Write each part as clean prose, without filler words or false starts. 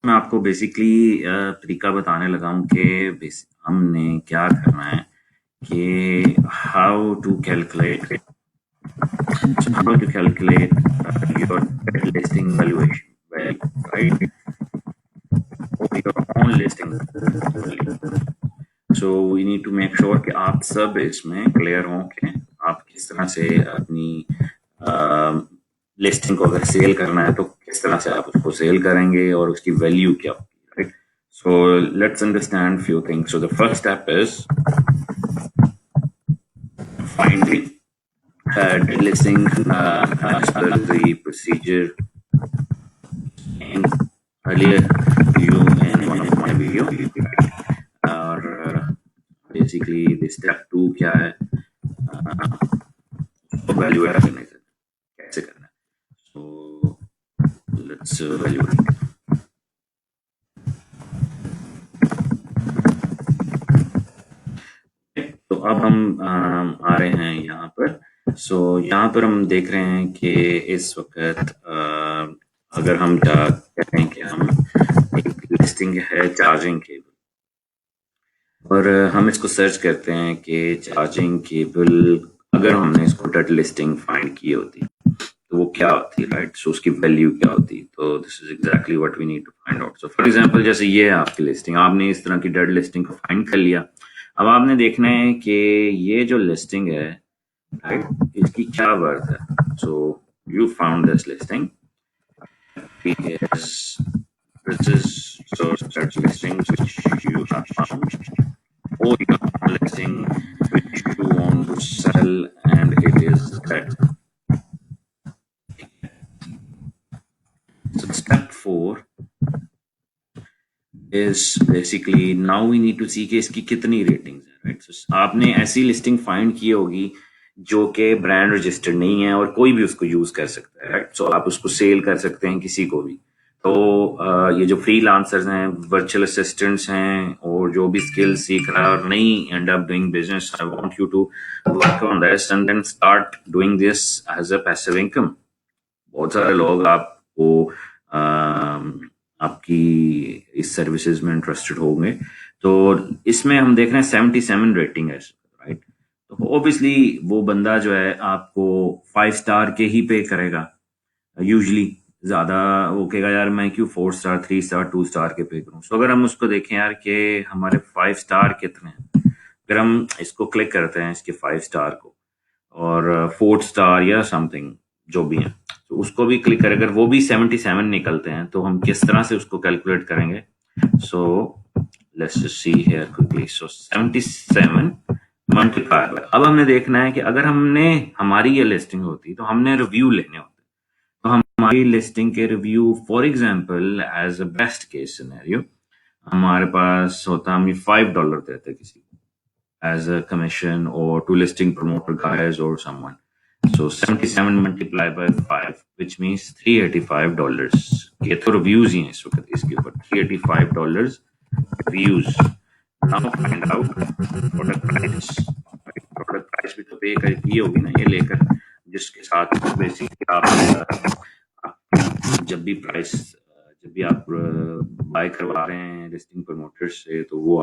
मैं आपको बेसिकली तरीका बताने लगा हूँ कि हमने क्या करना है कि how to calculate your listing valuation right your own listing value. So we need to make sure कि आप सब इसमें क्लियर हों कि आप किस तरह से अपनी लिस्टिंग को अगर सेल करना है तो किस तरह से आप उसको सेल करेंगे और उसकी वैल्यू क्या होगी, right? So let's understand few things. So the first step is finding listing as per the procedure in earlier video in one of my video. और basically the step 2 क्या है, evaluate करने से कैसे करना है. So let's evaluate. तो अब हम आ रहे हैं यहाँ पर. सो यहाँ पर हम देख रहे हैं कि इस वक्त अगर हम कहते हैं कि हम एक लिस्टिंग है चार्जिंग केबल और हम इसको सर्च करते हैं कि चार्जिंग केबल अगर हमने इसको डॉट लिस्टिंग फाइंड की होती तो वो क्या होती, राइट? सो उसकी वैल्यू क्या होती. तो this is exactly what we need to find out. So for example जैसे ये है आपकी लिस्टिंग, आपने इस तरह की डेड लिस्टिंग को फाइंड कर लिया. अब आपने देखना है कि ये जो लिस्टिंग है, राइट, इसकी क्या वर्थ है. So you found this listing. This is so such listings which you have found, or you have listing which you want to sell and it is dead. So step 4 is basically now we need to see कि इसकी कितनी ratings हैं, right? So आपने ऐसी listing find की होगी जो कि ब्रांड रजिस्टर्ड नहीं है और कोई भी उसको यूज कर सकता है, राइट? सो आप उसको सेल कर सकते हैं किसी को भी. तो ये जो फ्रीलांसर्स हैं, वर्चुअल असिस्टेंट्स हैं और जो भी स्किल सीख रहा है और नहीं end up doing business, I want you to work on this and then start doing this as a passive income. बहुत सारे लोग आपको आपकी इस सर्विसेज में इंटरेस्टेड होंगे. तो इसमें हम देख रहे हैं 77 रेटिंग है, राइट? तो ऑब्वियसली वो बंदा जो है आपको 5 स्टार के ही पे करेगा यूजली. ज्यादा वो कहेगा यार मैं क्यों 4 स्टार 3 स्टार 2 स्टार के पे करूं. सो अगर हम उसको देखें यार कि हमारे 5 स्टार कितने हैं, अगर हम इसको क्लिक करते हैं इसके 5 स्टार को और 4 स्टार या समथिंग जो भी है, तो उसको भी क्लिक करें, अगर वो भी 77 निकलते हैं तो हम किस तरह से उसको कैलकुलेट करेंगे. So let's just see here quickly. So 77 multiply by, अब हमने देखना है कि अगर हमने हमारी ये लिस्टिंग होती तो हमने रिव्यू लेने होते. तो हमारी लिस्टिंग के review for example as a best case scenario हमारे पास होता, हम $5 देते किसी को as a commission or to listing promoter guys or someone. So 77 multiplied by 5, which means $385. ये तो reviews ही हैं इस वक्त इसके ऊपर. $385 reviews. Now find out product price. Product price भी तो पे कर की होगी ना ये लेकर, जिसके साथ बेसिकली आप जब भी आप बाय करवा रहे हैं लिस्टिंग प्रमोटर्स से तो वो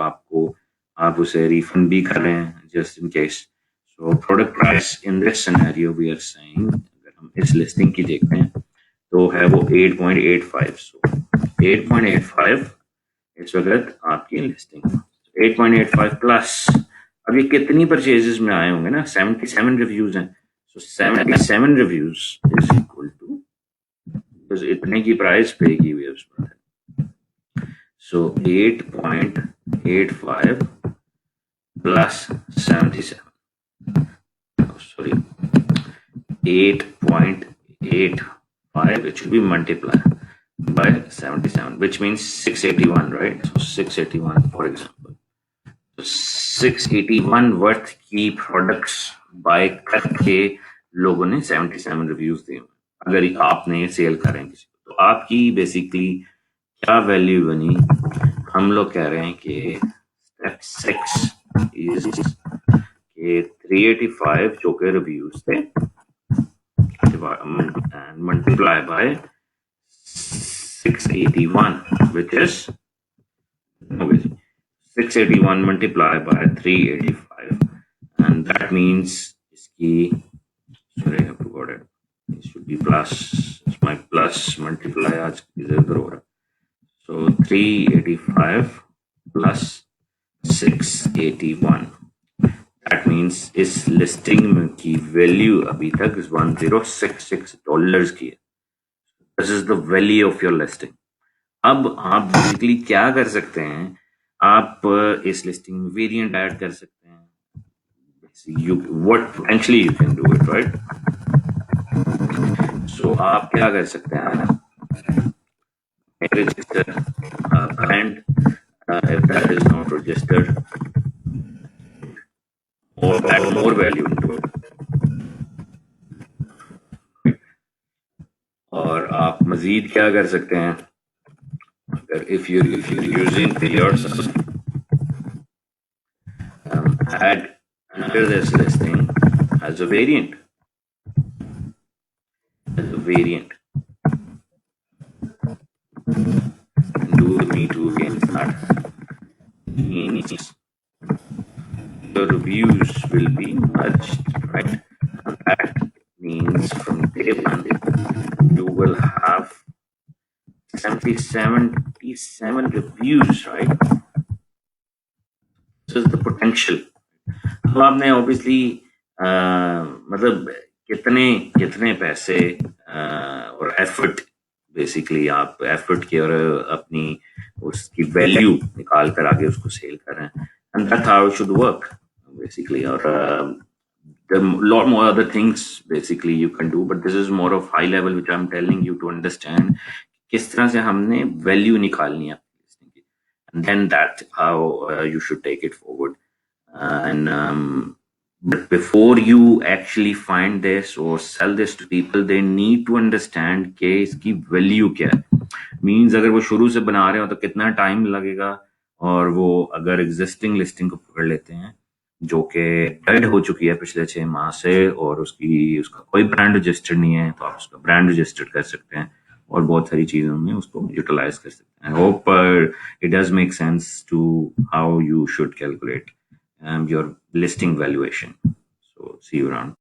आप उसे रिफंड भी कर रहे हैं just in case. So product price in this scenario we are saying, अगर हम इस लिस्टिंग की देखते हैं तो है वो 8.85. सो 8.85 इस वक्त आपकी लिस्टिंग. 8.85 प्लस अब ये कितनी परचेजेस में आए होंगे ना, 77 रिव्यूज हैं. सो 77 रिव्यूज इज इक्वल टू इतने की प्राइस पे की हुई है उस पर. सो 8.85 plus 77, sorry, 8.85, it should be multiplied by 77, which means 681, right? So 681 for example. So 681 worth की प्रोडक्ट्स बाय करके लोगों ने 77 रिव्यूज दिए. अगर आपने सेल करें किसी को तो आपकी बेसिकली क्या वैल्यू बनी. हम लोग कह रहे हैं कि स्टेप 6 is के 385 जो के रिव्यूज थे and multiply by 681, which is obviously 681 multiplied by 385, and that means iski, sorry, I have to got it. It should be plus. It's my plus multiply aaj idhar udhar ho raha. So 385 plus 681. That means इस listing की value अभी तक $1066 की है. This is the value of your listing. अब आप basically क्या कर सकते हैं, आप इस लिस्टिंग में वेरिएंट ऐड कर सकते हैं. What potentially you can do it, right? So आप क्या कर सकते हैं, register brand if that is not registered, or add more value into it. और आप मजीद क्या कर सकते हैं, अगर if you're using yours, add under this listing as a variant. Do the me too again. That means the reviews will be merged, right? And that means from day one you will have 77 reviews, right? This is the potential. अब आपने obviously मतलब कितने पैसे और effort, basically आप effort की और अपनी उसकी वैल्यू निकाल कर आगे उसको सेल कर रहे हैं, and that's how it should work basically. और there are a lot more other things basically you can do, but this is more of high level which I'm telling you to understand किस तरह से हमने value निकालनी है अपनी, and then that's how you should take it forward. And but before you actually find this or sell this to people, they need to understand कि इसकी value क्या है. मीन्स अगर वो शुरू से बना रहे हो तो कितना टाइम लगेगा, और वो अगर एग्जिस्टिंग लिस्टिंग को पकड़ लेते हैं जो कि डेड हो चुकी है पिछले 6 माह से, और उसका कोई ब्रांड रजिस्टर्ड नहीं है, तो आप उसका ब्रांड रजिस्टर्ड कर सकते हैं और बहुत सारी चीजों में उसको यूटिलाइज कर सकते हैं. I hope it does make sense to how you should calculate your listing valuation. So see you around.